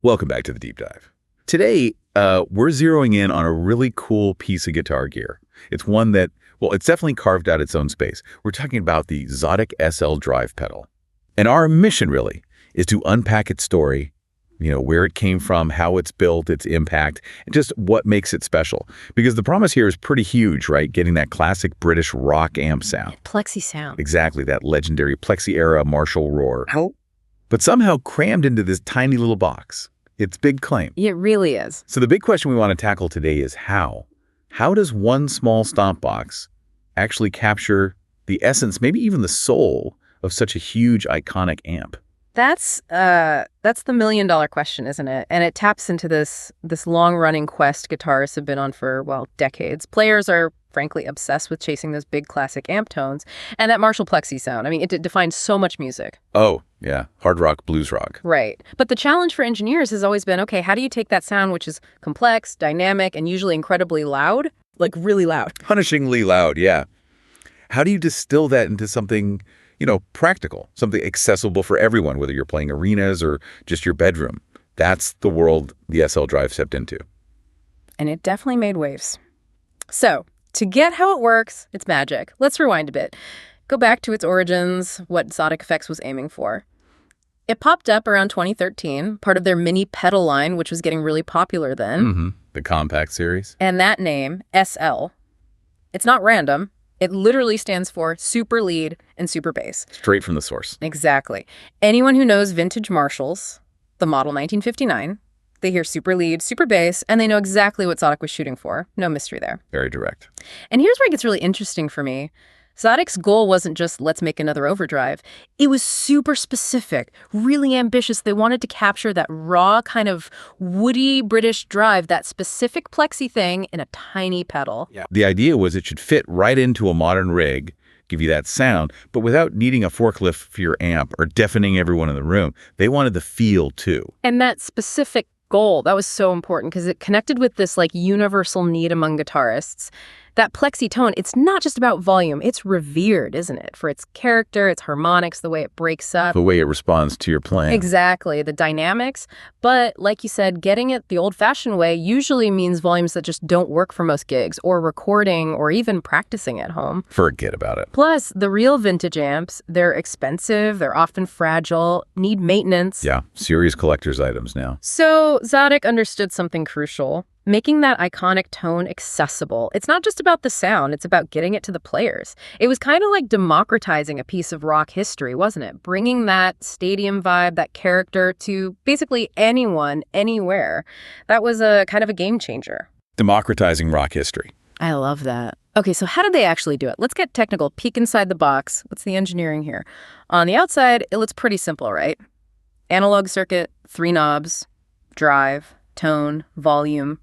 Welcome back to the Deep Dive. Today, we're zeroing in on a really cool piece of guitar gear. It's one that, well, it's definitely carved out its own space. We're talking about the Xotic SL Drive pedal. And our mission, really, is to unpack its story, where it came from, how it's built, its impact, and just what makes it special. Because the promise here is pretty huge, right? Getting that classic British rock amp sound. Plexi sound. Exactly, that legendary Plexi-era Marshall roar. Oh. But somehow crammed into this tiny little box. It's big claim. It really is. So the big question we want to tackle today is how? How does one small stomp box actually capture the essence, maybe even the soul, of such a huge, iconic amp? That's the million-dollar question, isn't it? And it taps into this long-running quest guitarists have been on for, well, decades. Players are, frankly, obsessed with chasing those big classic amp tones. And that Marshall Plexi sound, I mean, it defines so much music. Oh, yeah. Hard rock, blues rock. Right. But the challenge for engineers has always been, okay, how do you take that sound, which is complex, dynamic, and usually incredibly loud? Like really loud. Punishingly loud, yeah. How do you distill that into something practical, something accessible for everyone, whether you're playing arenas or just your bedroom? That's the world the SL Drive stepped into. And it definitely made waves. So, to get how it works, it's magic. Let's rewind a bit. Go back to its origins, what Xotic Effects was aiming for. It popped up around 2013, part of their mini pedal line, which was getting really popular then. Mm-hmm. The compact series. And that name, SL, it's not random. It literally stands for super lead and super bass. Straight from the source. Exactly. Anyone who knows vintage Marshalls, the model 1959, they hear super lead, super bass, and they know exactly what Xotic was shooting for. No mystery there. Very direct. And here's where it gets really interesting for me. Xotic's goal wasn't just, let's make another overdrive. It was super specific, really ambitious. They wanted to capture that raw kind of woody British drive, that specific plexi thing in a tiny pedal. Yeah. The idea was it should fit right into a modern rig, give you that sound, but without needing a forklift for your amp or deafening everyone in the room. They wanted the feel, too. And that specific goal, that was so important because it connected with this universal need among guitarists. That plexi tone, it's not just about volume. It's revered, isn't it? For its character, its harmonics, the way it breaks up. The way it responds to your playing. Exactly, the dynamics. But like you said, getting it the old-fashioned way usually means volumes that just don't work for most gigs or recording or even practicing at home. Forget about it. Plus, the real vintage amps, they're expensive, they're often fragile, need maintenance. Yeah, serious collector's items now. So Xotic understood something crucial. Making that iconic tone accessible. It's not just about the sound, it's about getting it to the players. It was kind of like democratizing a piece of rock history, wasn't it? Bringing that stadium vibe, that character to basically anyone, anywhere. That was a kind of a game changer. Democratizing rock history. I love that. Okay, so how did they actually do it? Let's get technical. Peek inside the box. What's the engineering here? On the outside, it looks pretty simple, right? Analog circuit, 3 knobs, drive, tone, volume.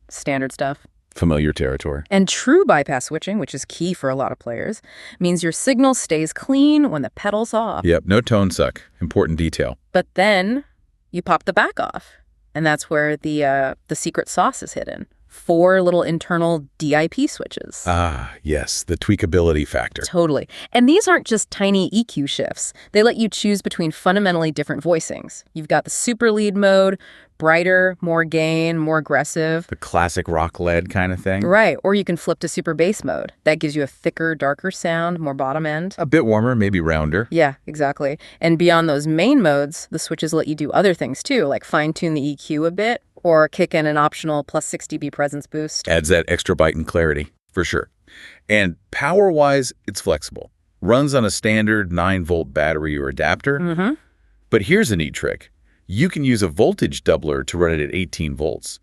Standard stuff. Familiar territory. And true bypass switching, which is key for a lot of players, means your signal stays clean when the pedal's off. Yep, no tone suck. Important detail. But then you pop the back off, and that's where the secret sauce is hidden. 4 little internal DIP switches. Ah, yes, the tweakability factor. Totally. And these aren't just tiny EQ shifts. They let you choose between fundamentally different voicings. You've got the super lead mode, brighter, more gain, more aggressive. The classic rock lead kind of thing. Right. Or you can flip to super bass mode. That gives you a thicker, darker sound, more bottom end. A bit warmer, maybe rounder. Yeah, exactly. And beyond those main modes, the switches let you do other things too, like fine-tune the EQ a bit or kick in an optional plus 6 dB presence boost. Adds that extra bite and clarity, for sure. And power-wise, it's flexible. Runs on a standard 9-volt battery or adapter. Mm-hmm. But here's a neat trick. You can use a voltage doubler to run it at 18 volts.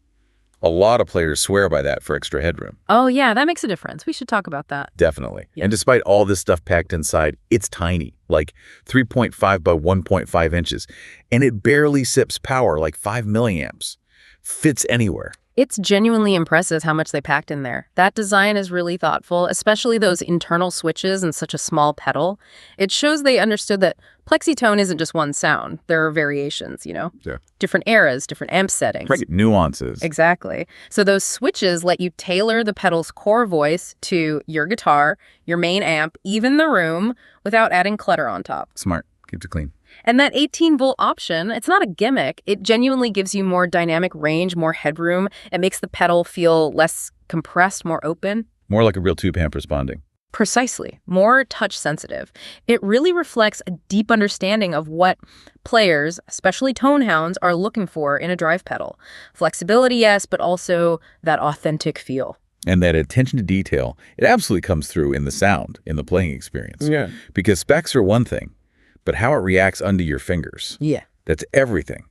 A lot of players swear by that for extra headroom. Oh, yeah, that makes a difference. We should talk about that. Definitely. Yeah. And despite all this stuff packed inside, it's tiny, like 3.5 by 1.5 inches. And it barely sips power, like 5 milliamps. Fits anywhere. It's genuinely impressive how much they packed in there. That design is really thoughtful, especially those internal switches and such a small pedal. It shows they understood that plexi tone isn't just one sound. There are variations, Yeah. Different eras, different amp settings. Right. Nuances. Exactly. So those switches let you tailor the pedal's core voice to your guitar, your main amp, even the room, without adding clutter on top. Smart. Keeps it clean. And that 18-volt option, it's not a gimmick. It genuinely gives you more dynamic range, more headroom. It makes the pedal feel less compressed, more open. More like a real tube amp responding. Precisely. More touch sensitive. It really reflects a deep understanding of what players, especially tone hounds, are looking for in a drive pedal. Flexibility, yes, but also that authentic feel. And that attention to detail, it absolutely comes through in the sound, in the playing experience. Yeah. Because specs are one thing, but how it reacts under your fingers. Yeah. That's everything.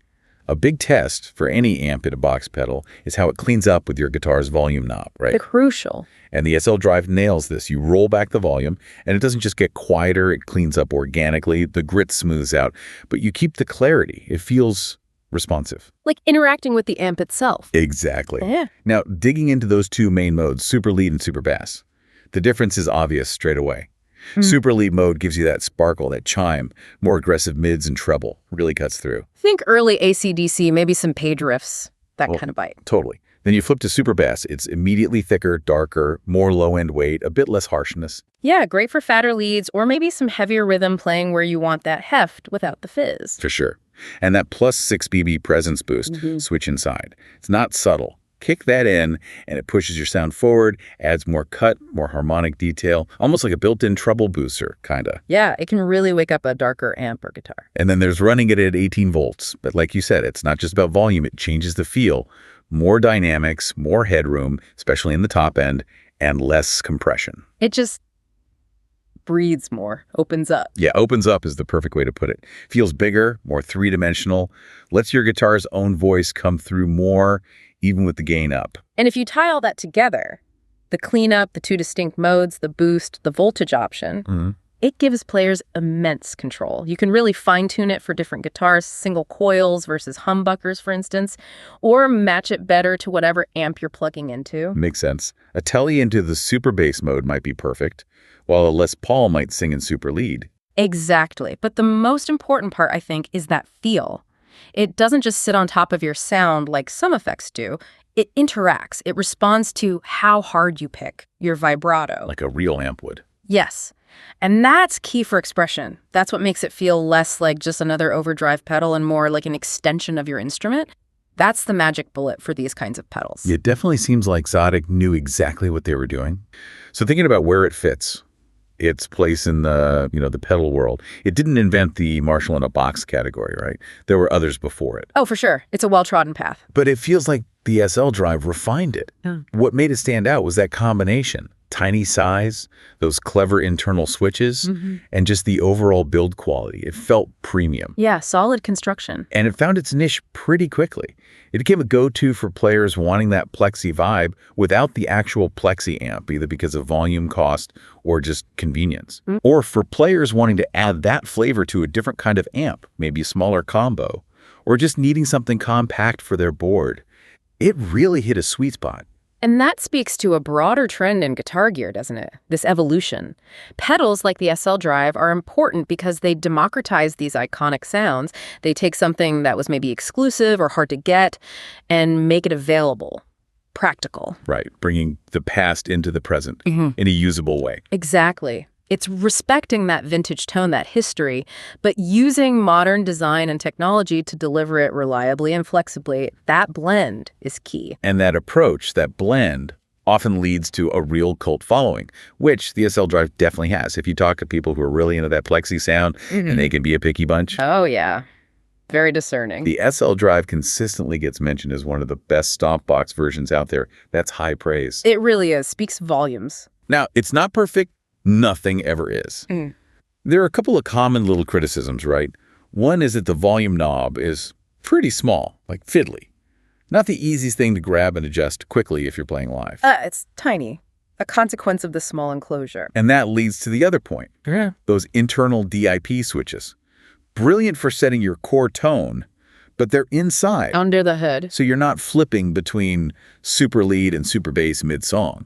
A big test for any amp in a box pedal is how it cleans up with your guitar's volume knob, right? The crucial. And the SL Drive nails this. You roll back the volume, and it doesn't just get quieter, it cleans up organically, the grit smooths out, but you keep the clarity. It feels responsive. Like interacting with the amp itself. Exactly. Yeah. Now, digging into those two main modes, super lead and super bass, the difference is obvious straight away. Super lead mode gives you that sparkle, that chime, more aggressive mids and treble, really cuts through. Think early AC/DC, maybe some page riffs, that kind of bite. Totally. Then you flip to super bass. It's immediately thicker, darker, more low-end weight, a bit less harshness. Yeah, great for fatter leads or maybe some heavier rhythm playing where you want that heft without the fizz. For sure. And that plus 6 dB presence boost, switch inside. It's not subtle. Kick that in, and it pushes your sound forward, adds more cut, more harmonic detail, almost like a built-in treble booster, kinda. Yeah, it can really wake up a darker amp or guitar. And then there's running it at 18 volts. But like you said, it's not just about volume. It changes the feel. More dynamics, more headroom, especially in the top end, and less compression. It just breathes more, opens up. Yeah, opens up is the perfect way to put it. Feels bigger, more three-dimensional, lets your guitar's own voice come through more, even with the gain up. And if you tie all that together, the cleanup, the two distinct modes, the boost, the voltage option, it gives players immense control. You can really fine-tune it for different guitars, single coils versus humbuckers, for instance, or match it better to whatever amp you're plugging into. Makes sense. A telly into the super bass mode might be perfect, while a Les Paul might sing in super lead. Exactly. But the most important part, I think, is that feel. It doesn't just sit on top of your sound like some effects do. It interacts. It responds to how hard you pick, your vibrato. Like a real amp would. Yes. And that's key for expression. That's what makes it feel less like just another overdrive pedal and more like an extension of your instrument. That's the magic bullet for these kinds of pedals. It definitely seems like Xotic knew exactly what they were doing. So thinking about where it fits, its place in the, the pedal world, it didn't invent the Marshall in a box category, right? There were others before it. Oh, for sure. It's a well-trodden path. But it feels like the SL Drive refined it. What made it stand out was that combination. Tiny size, those clever internal switches, and just the overall build quality. It felt premium. Yeah, solid construction. And it found its niche pretty quickly. It became a go-to for players wanting that plexi vibe without the actual plexi amp, either because of volume, cost, or just convenience. Or for players wanting to add that flavor to a different kind of amp, maybe a smaller combo, or just needing something compact for their board. It really hit a sweet spot. And that speaks to a broader trend in guitar gear, doesn't it? This evolution. Pedals like the SL Drive are important because they democratize these iconic sounds. They take something that was maybe exclusive or hard to get and make it available, practical. Right, bringing the past into the present in a usable way. Exactly. It's respecting that vintage tone, that history, but using modern design and technology to deliver it reliably and flexibly. That blend is key. And that approach, that blend, often leads to a real cult following, which the SL Drive definitely has. If you talk to people who are really into that plexi sound, and they can be a picky bunch. Oh, yeah. Very discerning. The SL Drive consistently gets mentioned as one of the best stomp box versions out there. That's high praise. It really is. Speaks volumes. Now, it's not perfect. Nothing ever is. There are a couple of common little criticisms, right? One is that the volume knob is pretty small, like fiddly. Not the easiest thing to grab and adjust quickly if you're playing live. It's tiny. A consequence of the small enclosure. And that leads to the other point. Yeah. Those internal DIP switches. Brilliant for setting your core tone, but they're inside. Under the hood. So you're not flipping between super lead and super bass mid-song.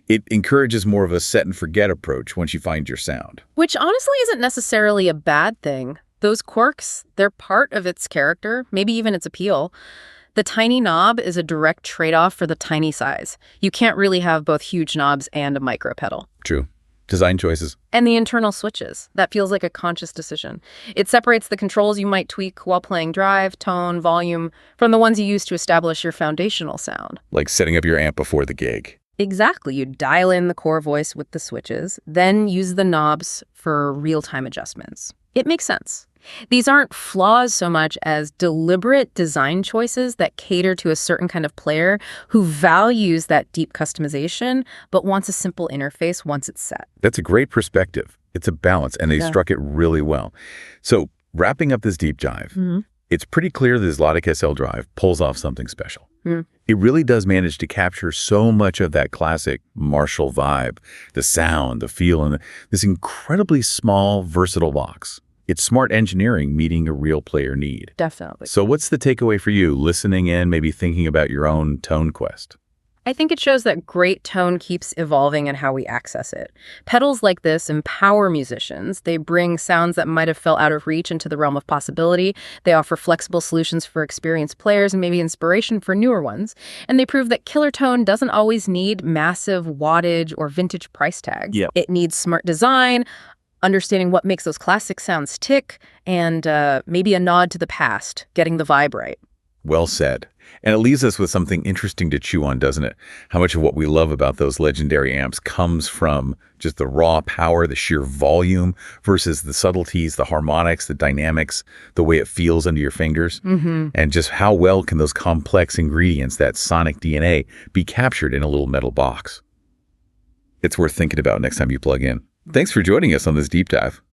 It encourages more of a set-and-forget approach once you find your sound. Which honestly isn't necessarily a bad thing. Those quirks, they're part of its character, maybe even its appeal. The tiny knob is a direct trade-off for the tiny size. You can't really have both huge knobs and a micro pedal. True. Design choices. And the internal switches. That feels like a conscious decision. It separates the controls you might tweak while playing drive, tone, volume, from the ones you use to establish your foundational sound. Like setting up your amp before the gig. Exactly. You dial in the core voice with the switches, then use the knobs for real-time adjustments. It makes sense. These aren't flaws so much as deliberate design choices that cater to a certain kind of player who values that deep customization but wants a simple interface once it's set. That's a great perspective. It's a balance, and they struck it really well. So wrapping up this deep dive, it's pretty clear that this Xotic SL Drive pulls off something special. It really does manage to capture so much of that classic Marshall vibe, the sound, the feel, and this incredibly small, versatile box. It's smart engineering meeting a real player need. Definitely. So what's the takeaway for you, listening in, maybe thinking about your own tone quest? I think it shows that great tone keeps evolving in how we access it. Pedals like this empower musicians. They bring sounds that might have felt out of reach into the realm of possibility. They offer flexible solutions for experienced players and maybe inspiration for newer ones. And they prove that killer tone doesn't always need massive wattage or vintage price tags. It needs smart design, understanding what makes those classic sounds tick, and maybe a nod to the past, getting the vibe right. Well said. And it leaves us with something interesting to chew on, doesn't it? How much of what we love about those legendary amps comes from just the raw power, the sheer volume, versus the subtleties, the harmonics, the dynamics, the way it feels under your fingers, and just how well can those complex ingredients, that sonic DNA, be captured in a little metal box. It's worth thinking about next time you plug in. Thanks for joining us on this deep dive.